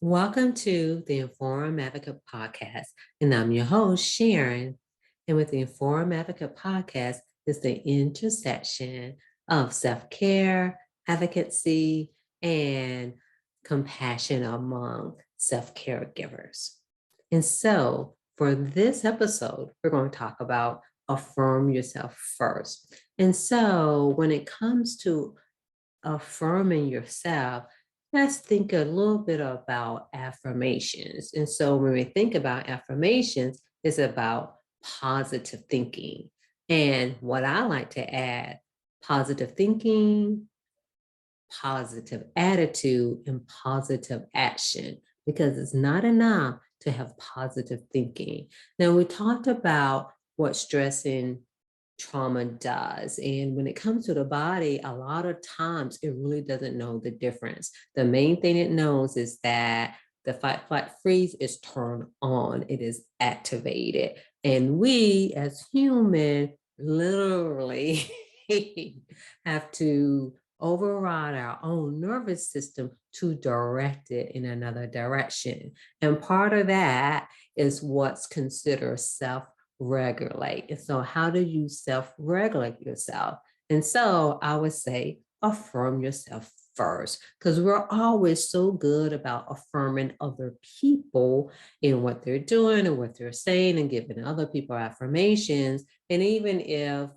Welcome to the Inform Advocate Podcast, and I'm your host, Sharon. And with the Inform Advocate Podcast is the intersection of self-care, advocacy, and compassion among self-caregivers. And so for this episode, we're going to talk about affirm yourself first. And so when it comes to affirming yourself, let's think a little bit about affirmations. And so when we think about affirmations, it's about positive thinking. And what I like to add, positive thinking, positive attitude, and positive action, because it's not enough to have positive thinking. Now, we talked about what stress and trauma does. And when it comes to the body, a lot of times it really doesn't know the difference. The main thing it knows is that the fight, flight, freeze is turned on, it is activated. And we as human literally have to override our own nervous system to direct it in another direction. And part of that is what's considered self-regulate. And so how do you self-regulate yourself? And so I would say affirm yourself first, because we're always so good about affirming other people in what they're doing and what they're saying and giving other people affirmations. And even if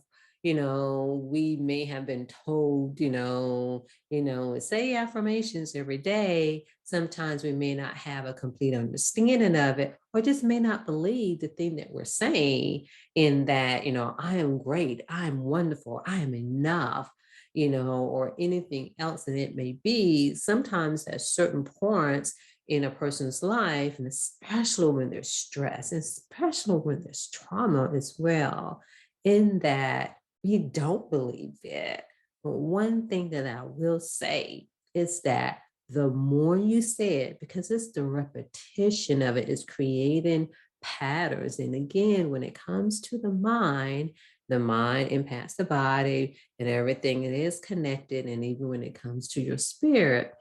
we may have been told, say affirmations every day. Sometimes we may not have a complete understanding of it, or just may not believe the thing that we're saying in that, I am great, I am wonderful, I am enough, or anything else that it may be. Sometimes at certain points in a person's life, and especially when there's stress, especially when there's trauma as well, in that we don't believe it. But one thing that I will say is that the more you say it, because it's the repetition of it, is creating patterns. And again, when it comes to the mind impacts the body and everything. It is connected. And even when it comes to your spirit.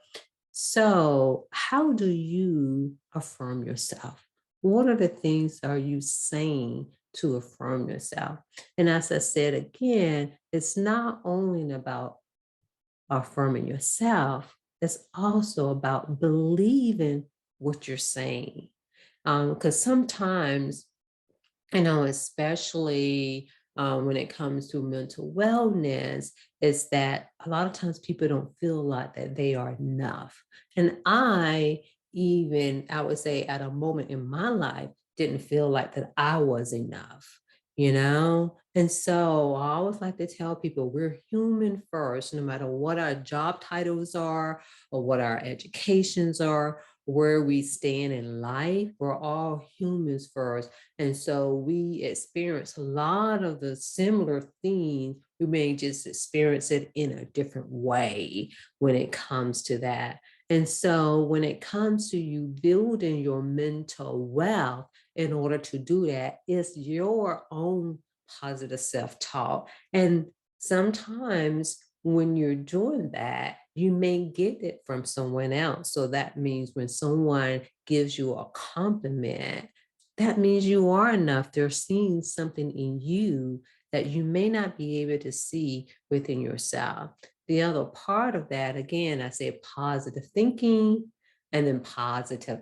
So how do you affirm yourself? What are the things are you saying to affirm yourself? And as I said again, it's not only about affirming yourself, it's also about believing what you're saying. Because sometimes, especially when it comes to mental wellness, is that a lot of times people don't feel like that they are enough. And I would say at a moment in my life, didn't feel like that I was enough. And so I always like to tell people we're human first, no matter what our job titles are or what our educations are, where we stand in life, we're all humans first. And so we experience a lot of the similar things. We may just experience it in a different way when it comes to that. And so when it comes to you building your mental wealth, in order to do that, it's your own positive self-talk. And sometimes when you're doing that, you may get it from someone else. So that means when someone gives you a compliment, that means you are enough. They're seeing something in you that you may not be able to see within yourself. The other part of that, again, I say positive thinking and then positive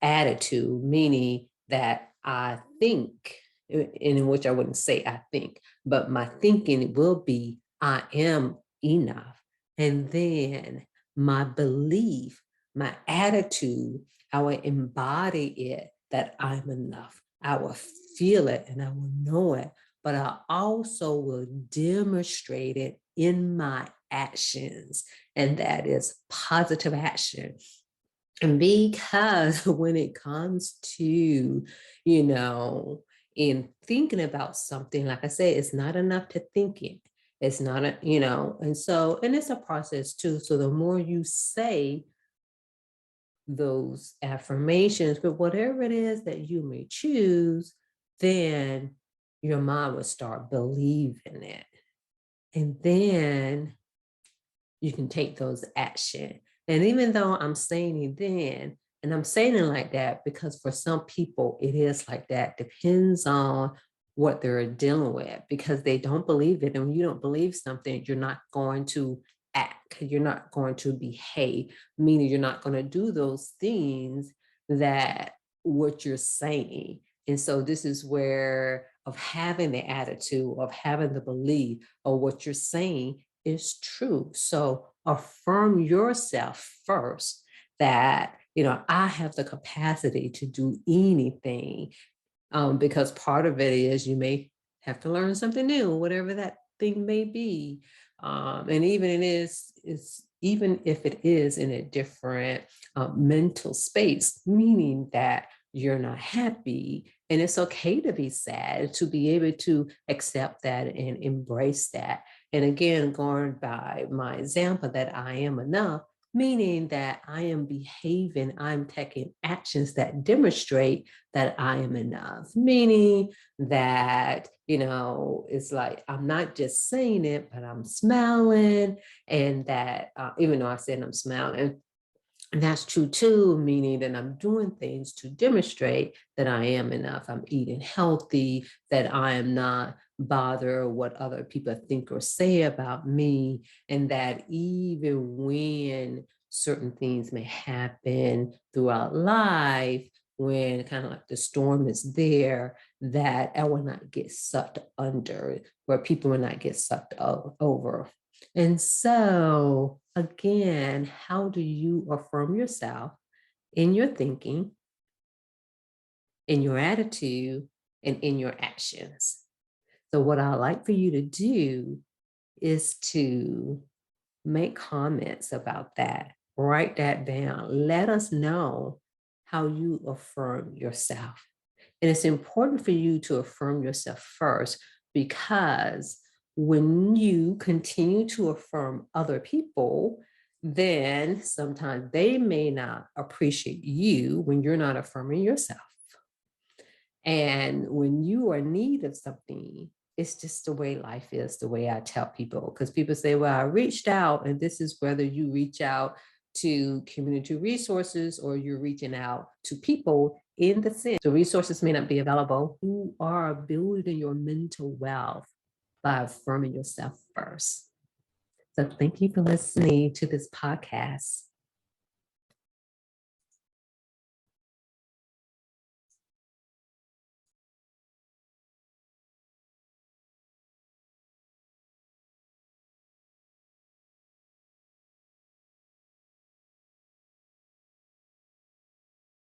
attitude, meaning that I think, in which I wouldn't say I think, but my thinking will be I am enough. And then my belief, my attitude, I will embody it that I'm enough. I will feel it and I will know it, but I also will demonstrate it in my actions. And that is positive action. And because when it comes to, in thinking about something, like I said, it's not enough to think it. It's not and it's a process too. So the more you say those affirmations, but whatever it is that you may choose, then your mind will start believing it. And then you can take those action. And even though I'm saying it then, And I'm saying it like that because for some people, it is like that. Depends on what they're dealing with because they don't believe it. And when you don't believe something, you're not going to act, you're not going to behave, meaning you're not going to do those things that what you're saying. And so this is where of having the attitude, of having the belief of what you're saying is true. So affirm yourself first that, I have the capacity to do anything, because part of it is you may have to learn something new, whatever that thing may be. And even even if it is in a different mental space, meaning that you're not happy, and it's okay to be sad, to be able to accept that and embrace that. And again, going by my example that I am enough, meaning that I am behaving, I'm taking actions that demonstrate that I am enough, meaning that, it's like I'm not just saying it, but I'm smiling. And that even though I said I'm smiling, and that's true too, meaning that I'm doing things to demonstrate that I am enough. I'm eating healthy, that I am not bothered what other people think or say about me, and that even when certain things may happen throughout life, when kind of like the storm is there, that I will not get sucked under, where people will not get sucked over. And so, again, how do you affirm yourself in your thinking, in your attitude, and in your actions? So, what I'd like for you to do is to make comments about that, write that down. Let us know how you affirm yourself. And it's important for you to affirm yourself first because when you continue to affirm other people, then sometimes they may not appreciate you when you're not affirming yourself. And when you are in need of something, it's just the way life is, the way I tell people. Because people say, well, I reached out, and this is whether you reach out to community resources or you're reaching out to people in the sense the resources may not be available. You are building your mental wealth by affirming yourself first. So thank you for listening to this podcast.